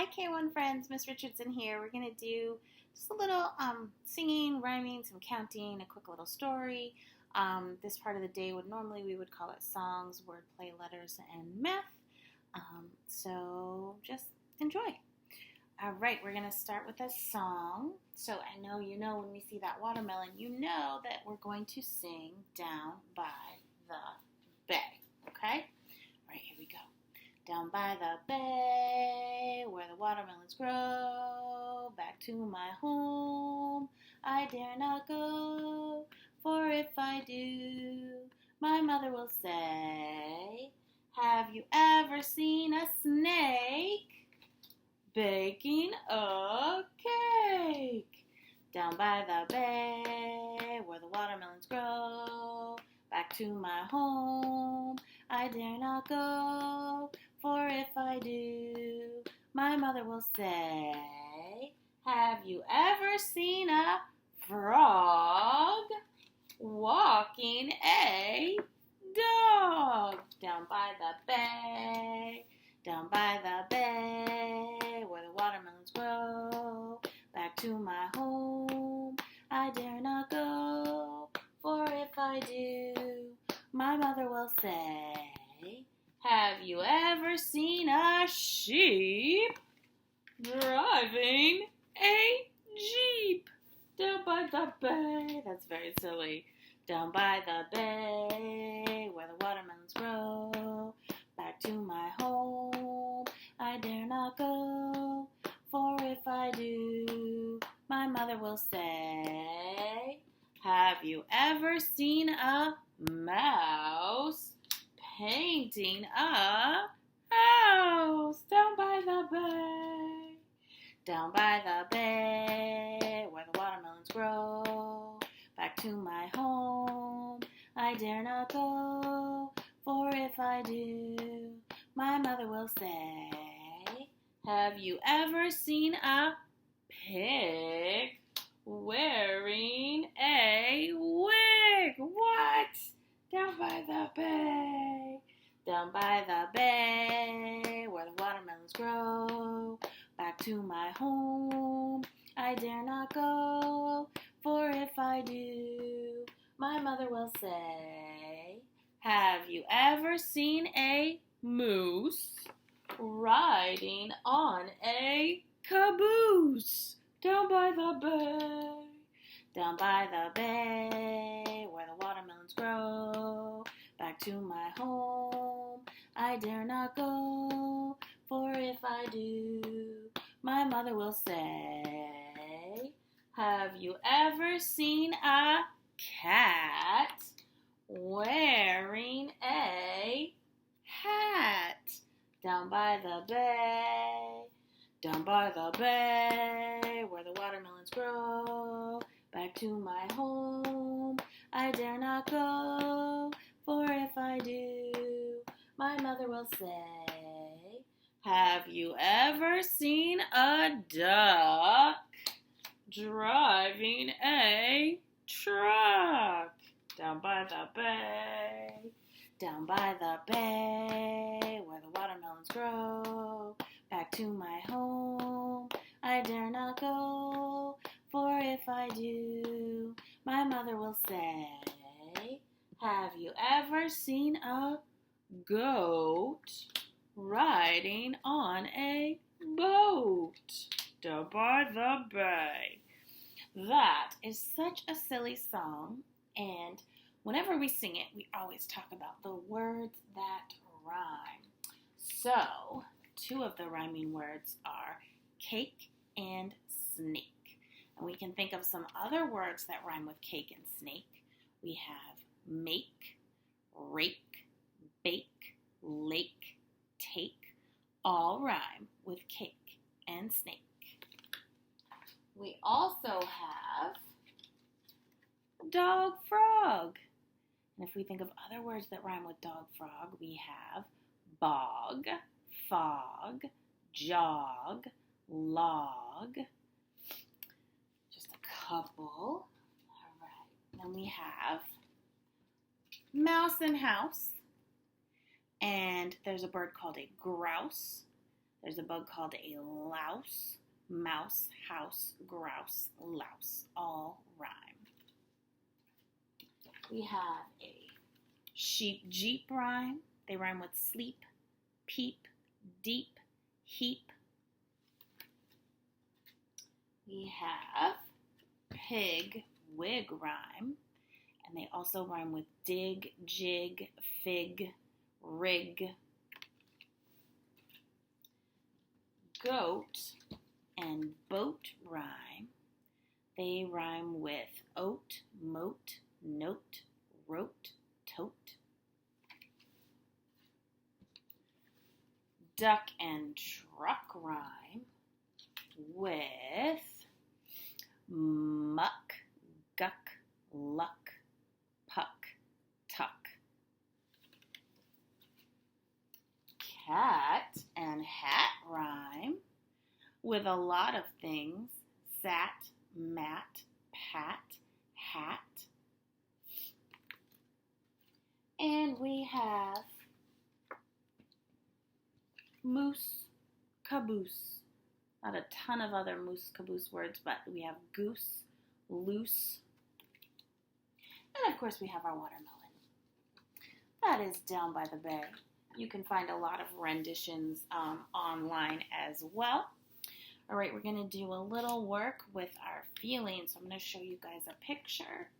Hi K1 friends, Miss Richardson here. We're going to do just a little singing, rhyming, some counting, a quick little story. This part of the day we would call it songs, wordplay, letters, and math. So just enjoy. All right, we're going to start with a song. So I know you know when we see that watermelon, you know that we're going to sing Down by the Bay. Okay? All right, here we go. Down by the bay, where the watermelons grow, back to my home, I dare not go, for if I do, my mother will say, have you ever seen a snake baking a cake? Down by the bay, where the watermelons grow, back to my home, I dare not go, for if I do, my mother will say, have you ever seen a frog walking a dog? Down by the bay, down by the bay, where the watermelons grow, back to my home, I dare not go, for if I do, my mother will say, have you ever seen a sheep driving a jeep? Down by the bay. That's very silly. Down by the bay, where the watermelons grow, back to my home, I dare not go, for if I do, my mother will say, have you ever seen a mouse painting a house? Down by the bay, down by the bay, where the watermelons grow, back to my home, I dare not go, for if I do, my mother will say, have you ever seen a pig wearing a wig? What? Down by the bay, down by the bay, where the watermelons grow, back to my home, I dare not go, for if I do, my mother will say, have you ever seen a moose riding on a caboose? Down by the bay, down by the bay, where the watermelons grow, back to my home, I dare not go, for if I do, my mother will say, have you ever seen a cat wearing a hat? Down by the bay, down by the bay, where the watermelons grow, back to my home, I dare not go, for if I do, my mother will say, have you ever seen a duck driving a truck? Down by the bay, down by the bay, where the watermelons grow, back to my home, I dare not go, for if I do, my mother will say, have you ever seen a goat riding on a boat? Down by the bay. That is such a silly song, and whenever we sing it, we always talk about the words that rhyme. So, two of the rhyming words are cake and snake. And we can think of some other words that rhyme with cake and snake. We have make, rake, bake, lake, take, all rhyme with cake and snake. We also have dog, frog. And if we think of other words that rhyme with dog, frog, we have bog, fog, jog, log. Just a couple. All right. Then we have mouse and house. And there's a bird called a grouse. There's a bug called a louse, mouse, house, grouse, louse. All rhyme. We have a sheep, jeep rhyme. They rhyme with sleep, peep, deep, heap. We have pig, wig rhyme. And they also rhyme with dig, jig, fig, rig. Goat and boat rhyme. They rhyme with oat, moat, note, rote, tote. Duck and truck rhyme with muck, guck, luck, puck, tuck. Cat and hat rhyme with a lot of things. Sat, mat, pat, hat. And we have moose, caboose. Not a ton of other moose, caboose words, but we have goose, loose. And of course we have our watermelon. That is Down by the Bay. You can find a lot of renditions online as well. All right, we're going to do a little work with our feelings. So I'm going to show you guys a picture.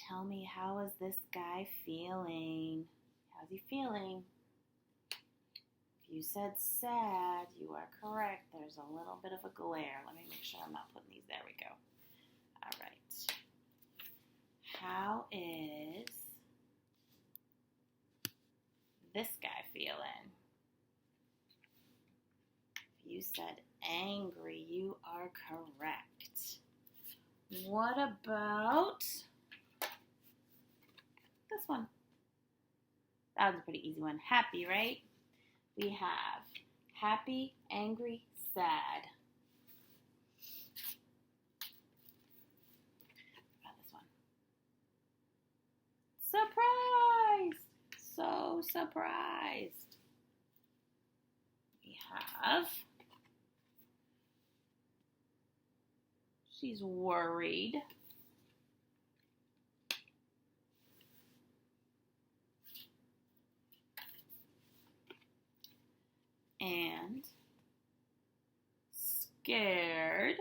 Tell me, how is this guy feeling? How's he feeling? If you said sad, you are correct. There's a little bit of a glare. Let me make sure I'm not putting these. There we go. All right. How is this guy feeling? If you said angry, you are correct. What about this one? That was a pretty easy one. Happy, right? We have happy, angry, sad. What about this one? Surprised! So surprised. We have, she's worried. And scared.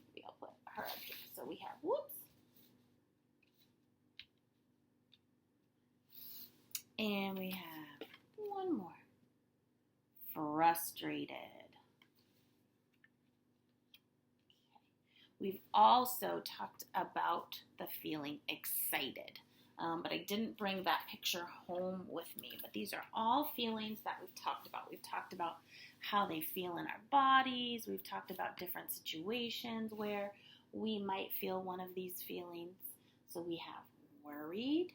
Maybe I'll put her up here. So we have, whoops. And we have one more. Frustrated. Okay. We've also talked about the feeling excited. But I didn't bring that picture home with me. But these are all feelings that we've talked about. We've talked about how they feel in our bodies. We've talked about different situations where we might feel one of these feelings. So we have worried,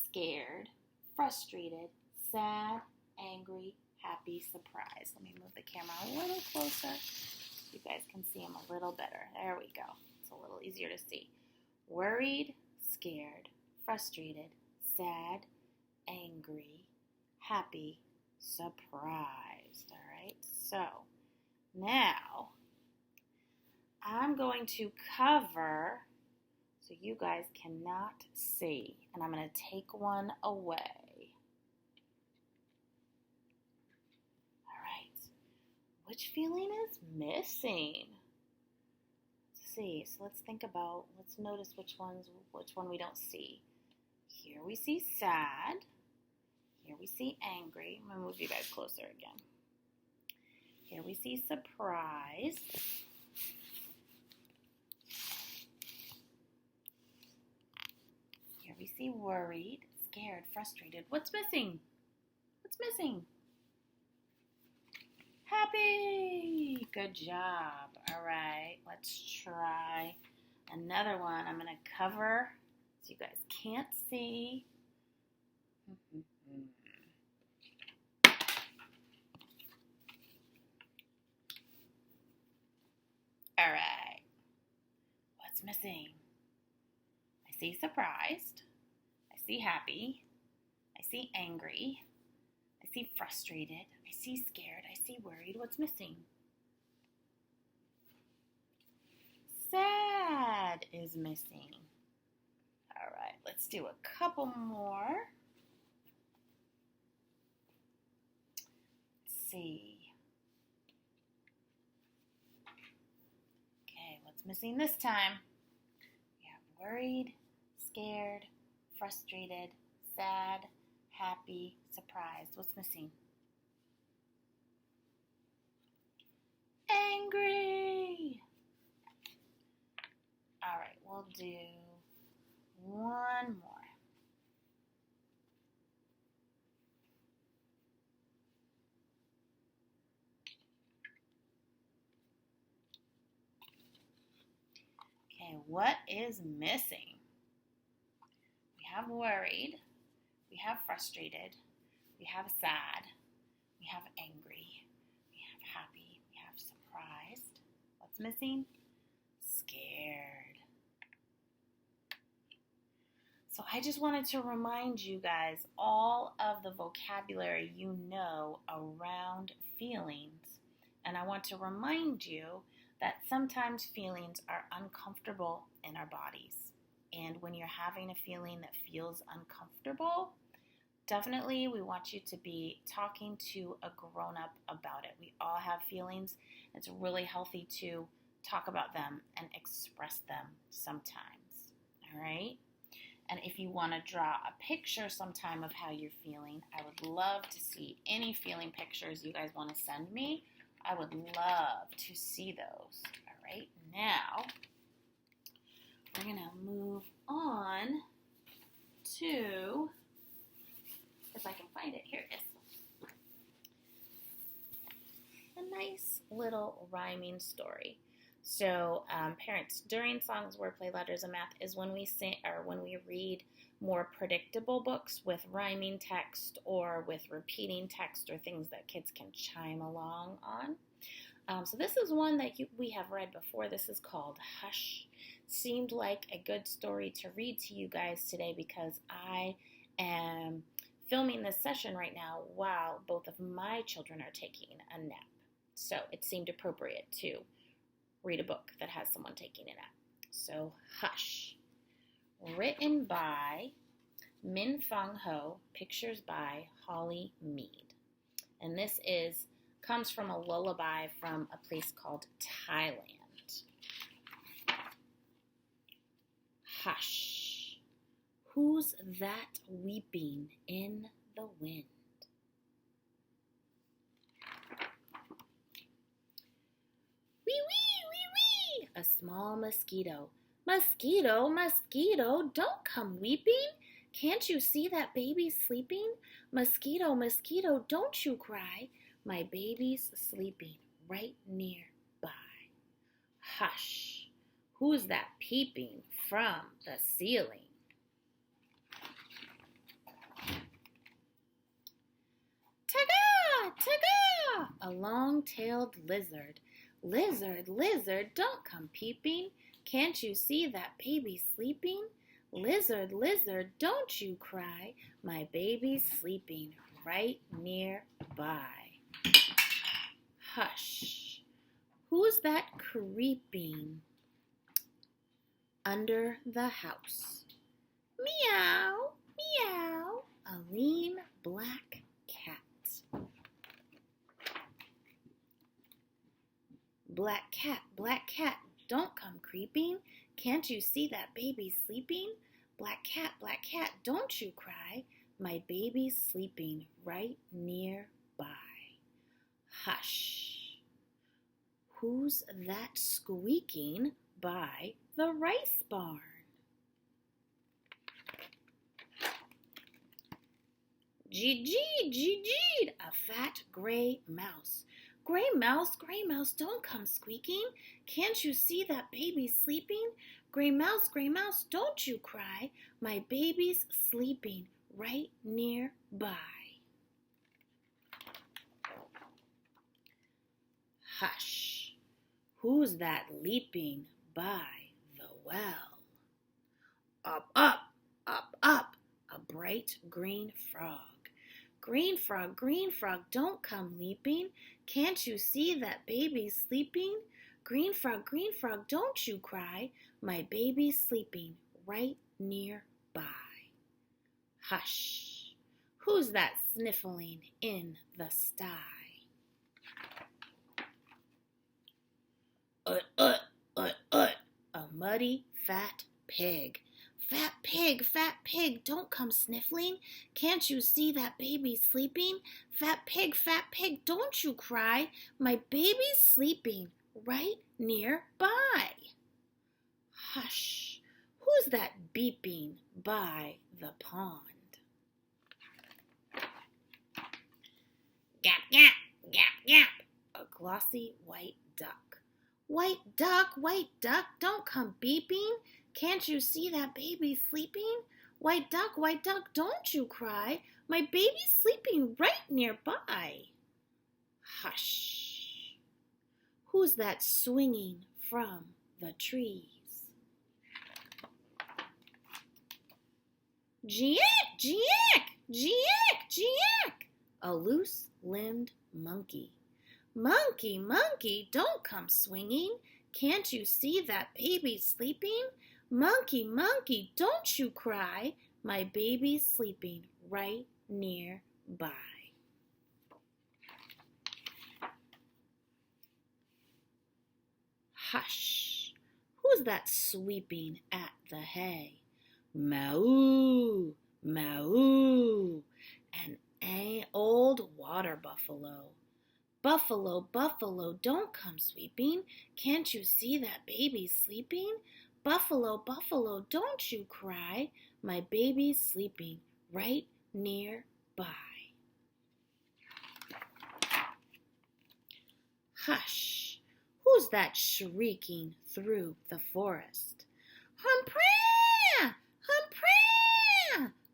scared, frustrated, sad, angry, happy, surprised. Let me move the camera a little closer so you guys can see them a little better. There we go. It's a little easier to see. Worried, scared, frustrated, sad, angry, happy, surprised. All right, so now I'm going to cover so you guys cannot see, and I'm going to take one away. All right, which feeling is missing? Let's see, so let's notice which one we don't see. Here we see sad. Here we see angry. I'm going to move you guys closer again. Here we see surprise. Here we see worried, scared, frustrated. What's missing? What's missing? Happy. Good job. All right, let's try another one. I'm going to cover so you guys can't see. All right. What's missing? I see surprised. I see happy. I see angry. I I see frustrated. I see scared. I see worried. What's missing? Sad is missing. All right, let's do a couple more. Let's see. Okay, what's missing this time? We have worried, scared, frustrated, sad, happy, surprised. What's missing? Angry. All right, we'll do one more. Okay, what is missing? We have worried, we have frustrated, we have sad, we have angry, we have happy, we have surprised. What's missing? Scared. So I just wanted to remind you guys all of the vocabulary you know around feelings. And I want to remind you that sometimes feelings are uncomfortable in our bodies. And when you're having a feeling that feels uncomfortable, definitely we want you to be talking to a grown-up about it. We all have feelings. It's really healthy to talk about them and express them sometimes. All right? And if you want to draw a picture sometime of how you're feeling, I would love to see any feeling pictures you guys want to send me. I would love to see those. All right, now we're going to move on to, if I can find it, here it is. A nice little rhyming story. So parents, during songs, wordplay, letters, and math is when we sing or when we read more predictable books with rhyming text or with repeating text or things that kids can chime along on. So this is one that we have read before. This is called Hush. Seemed like a good story to read to you guys today because I am filming this session right now while both of my children are taking a nap. So it seemed appropriate to read a book that has someone taking a nap. So, Hush. Written by Min Fong Ho, pictures by Holly Mead. And this comes from a lullaby from a place called Thailand. Hush. Who's that weeping in the wind? A small mosquito. Mosquito, mosquito, don't come weeping. Can't you see that baby's sleeping? Mosquito, mosquito, don't you cry. My baby's sleeping right nearby. Hush, who's that peeping from the ceiling? Ta-ga, ta-ga, a long-tailed lizard. Lizard, lizard, don't come peeping. Can't you see that baby's sleeping? Lizard, lizard, don't you cry. My baby's sleeping right nearby. Hush. Who's that creeping under the house? Meow, meow, a lean black cat. Black cat, don't come creeping. Can't you see that baby's sleeping? Black cat, don't you cry. My baby's sleeping right nearby. Hush. Who's that squeaking by the rice barn? Gee, a fat gray mouse. Gray mouse, don't come squeaking. Can't you see that baby's sleeping? Gray mouse, don't you cry. My baby's sleeping right nearby. Hush. Who's that leaping by the well? Up, a bright green frog. green frog, don't come leaping. Can't you see that baby's sleeping? Green frog, don't you cry. My baby's sleeping right nearby. Hush, who's that sniffling in the sty? Ut, a muddy, fat pig. Fat pig, don't come sniffling. Can't you see that baby's sleeping? Fat pig, don't you cry. My baby's sleeping right nearby. Hush, who's that beeping by the pond? Gap, gap, a glossy white duck. White duck, don't come beeping. Can't you see that baby's sleeping? White duck, don't you cry. My baby's sleeping right nearby. Hush, who's that swinging from the trees? Jiak, a loose-limbed monkey. Monkey, don't come swinging. Can't you see that baby's sleeping? Monkey, don't you cry. My baby's sleeping right nearby. Hush, who's that sweeping at the hay? Moo, an old water buffalo. Buffalo, don't come sweeping. Can't you see that baby's sleeping? Buffalo, don't you cry. My baby's sleeping right nearby. Hush, who's that shrieking through the forest? Humphrey!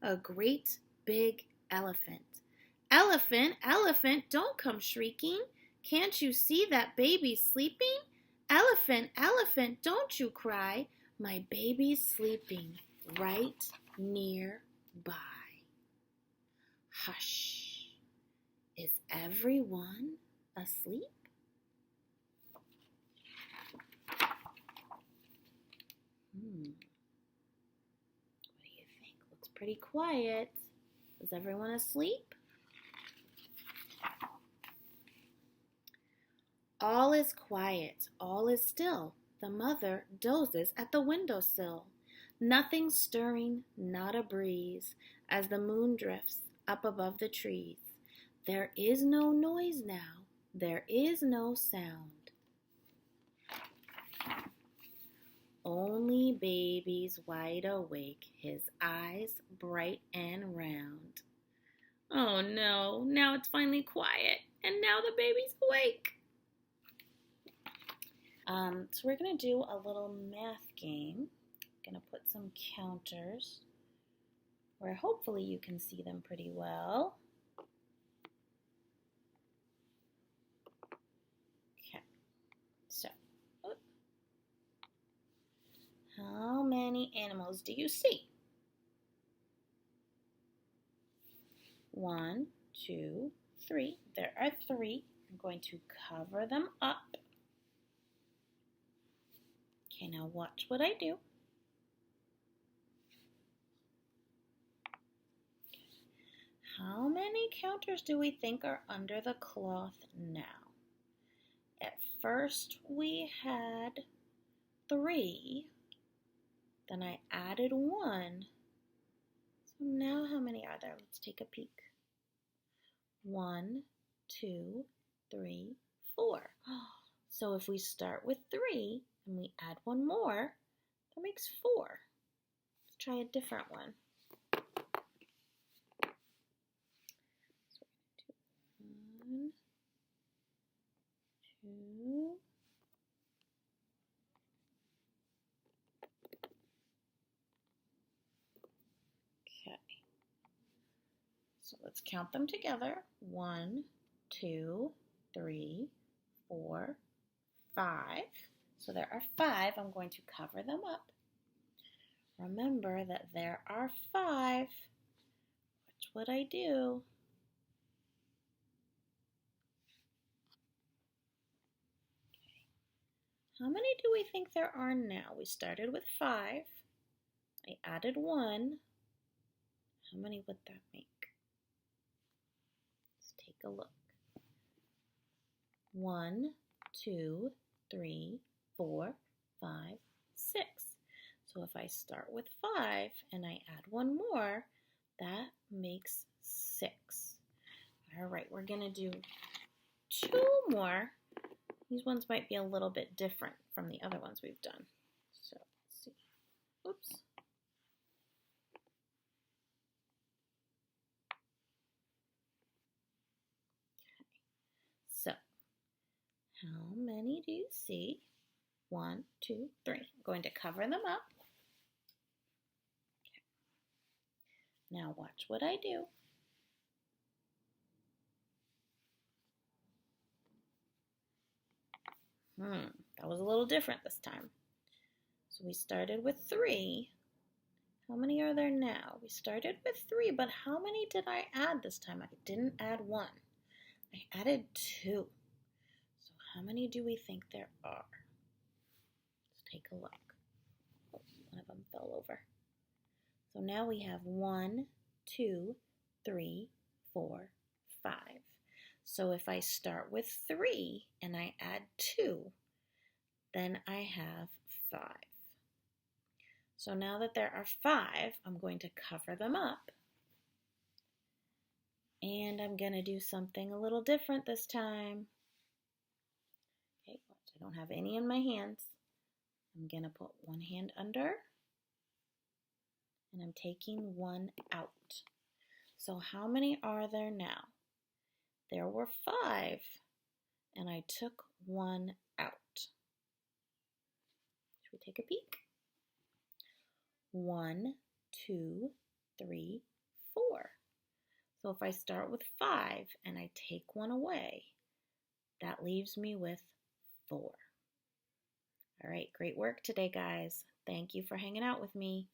A great big elephant. Elephant, don't come shrieking. Can't you see that baby's sleeping? Elephant, don't you cry. My baby's sleeping right nearby. Hush, is everyone asleep? What do you think? Looks pretty quiet. Is everyone asleep? All is quiet, all is still. The mother dozes at the windowsill. Nothing stirring, not a breeze, as the moon drifts up above the trees. There is no noise now, there is no sound. Only baby's wide awake, his eyes bright and round. Oh no, now it's finally quiet, and now the baby's awake. So we're going to do a little math game. I'm going to put some counters where hopefully you can see them pretty well. Okay, so how many animals do you see? 1, 2, 3. There are 3. I'm going to cover them up. Okay, now watch what I do. How many counters do we think are under the cloth now? At first we had 3, then I added 1. So now how many are there? Let's take a peek. 1, 2, 3, 4. So if we start with 3 and we add 1 more, that makes 4. Let's try a different one. So we're going to do 1, 2, okay. So let's count them together. 1, 2, 3, 4, 5. So there are 5. I'm going to cover them up. Remember that there are 5. Watch what I do. How many do we think there are now? We started with 5. I added 1. How many would that make? Let's take a look. 1, 2, 3, 4, 5, 6. So if I start with 5 and I add 1 more, that makes 6. All right, we're going to do 2 more. These ones might be a little bit different from the other ones we've done. So let's see. Oops. Okay. So how many do you see? 1, 2, 3. I'm going to cover them up. Okay. Now watch what I do. That was a little different this time. So we started with 3. How many are there now? We started with 3, but how many did I add this time? I didn't add 1. I added 2. So how many do we think there are? Let's take a look. Oh, one of them fell over. So now we have 1, 2, 3, 4, 5. So if I start with 3 and I add 2, then I have 5. So now that there are 5, I'm going to cover them up. And I'm going to do something a little different this time. Okay, watch, I don't have any in my hands. I'm going to put one hand under, and I'm taking 1 out. So how many are there now? There were 5, and I took 1 out. Should we take a peek? 1, 2, 3, 4. So if I start with 5 and I take 1 away, that leaves me with 4. All right, great work today, guys. Thank you for hanging out with me.